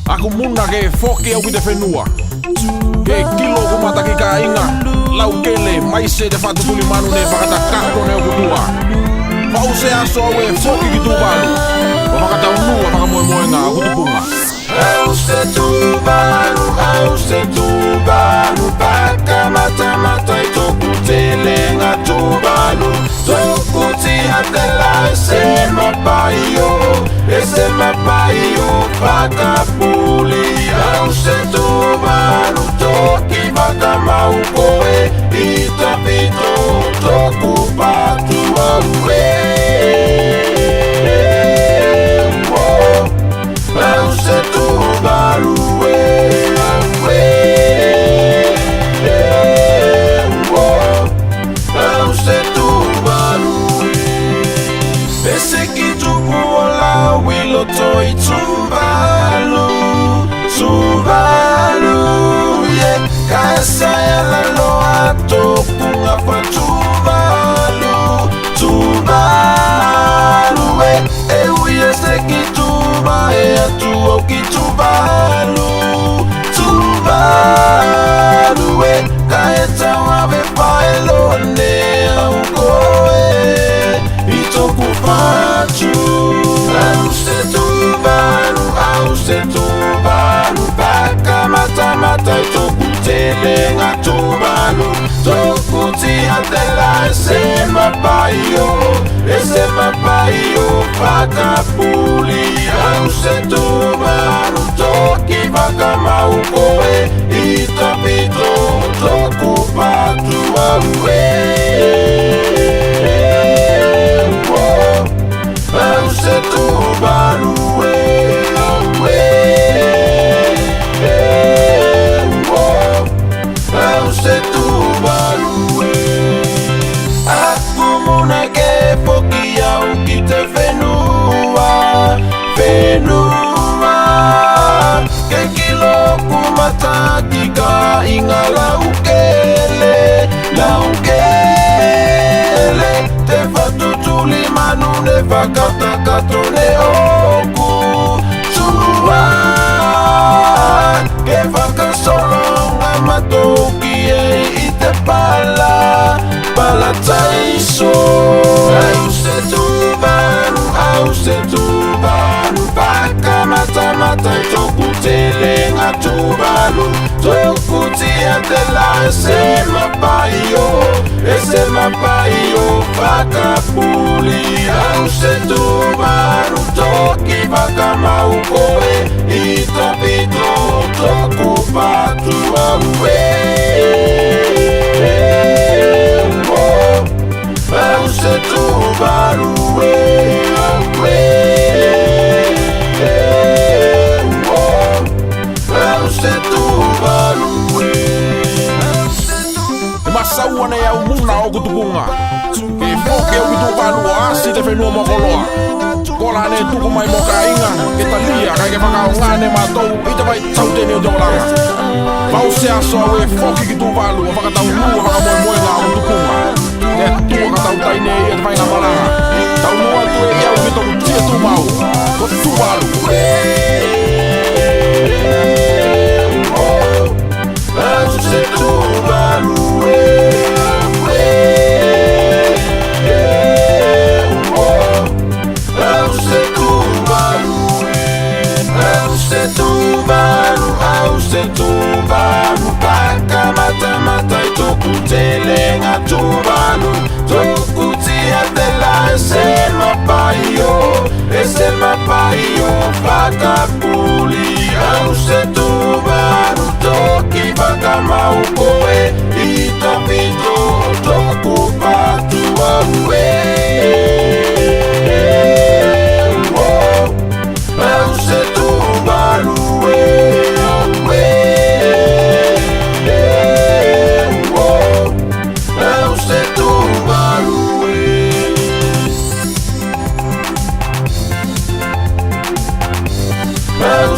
Aku muna ke foki au ki te whenua. Ke kilo kumataki ka inga. Lau kele, maise te whatutuli manu ne whakata kako ne o kutua. Whause aso au e foki ki tūpalu. Wa whakata unua whakamoe ngā kutupunga. Au se tūpalu, paka mata I toku te lenga tūpalu. Toku ti hatela e se mapaio, paka puli. Au se tūpalu, toki waka mau koe, ita pito, toku patu au e. Au se tūpalu toi Tuvalu, yeah. Kasa ya la loa toku ngapa Tuvalu, eh. Uye se ki tuba, atu o ki Tuvalu, kaeta wabe paelo ne au koe, itoku patu. Au se tūpalu, paka mata I toku te lenga tūpalu. Toku ti hatela e se mapaio, paka puli. Au se tūpalu, toki waka mau koe, ita pito, toku patu au e. Au se tūpalu Aku muna ke poki au ki te whenua Ke kilo kumataki ka inga laukele Te whatutuli manu ne whakatakato ne oku Tuan Ke whakasolonga matoki e I te pala taiso Au se tūpalu, paka mata I toku te lenga tūpalu. Toku ti hatela e se mapaio, paka puli. Au se tūpalu, toki waka mau koe, ita pito, toku patu au e. Au se tūpalu Au se tūpalu E masaua nei au muna o kutupunga. Ke foki au ki tūpalu o asi te whenua mokoloa. Kola ne tuku mai mo ka inga, ke talia kai ke whakao ngane mātou, ita vai tautene o te olanga. Whause aso au e foki ki tūpalu, o whakatau nua whakamoe ngā kutupunga. Ke tua ka tau taine I te whainga malanga. Tau mua tu e iau me toku tia tu mau. Ko Tuvalu. Au se tūpalu Au se tūpalu, paka mata I toku te lenga tūpalu. Toku ti hatela e se mapaio, paka puli. Au se tūpalu, toki waka mau koe, ita pito, toku patu au e. Au se tūpalu Au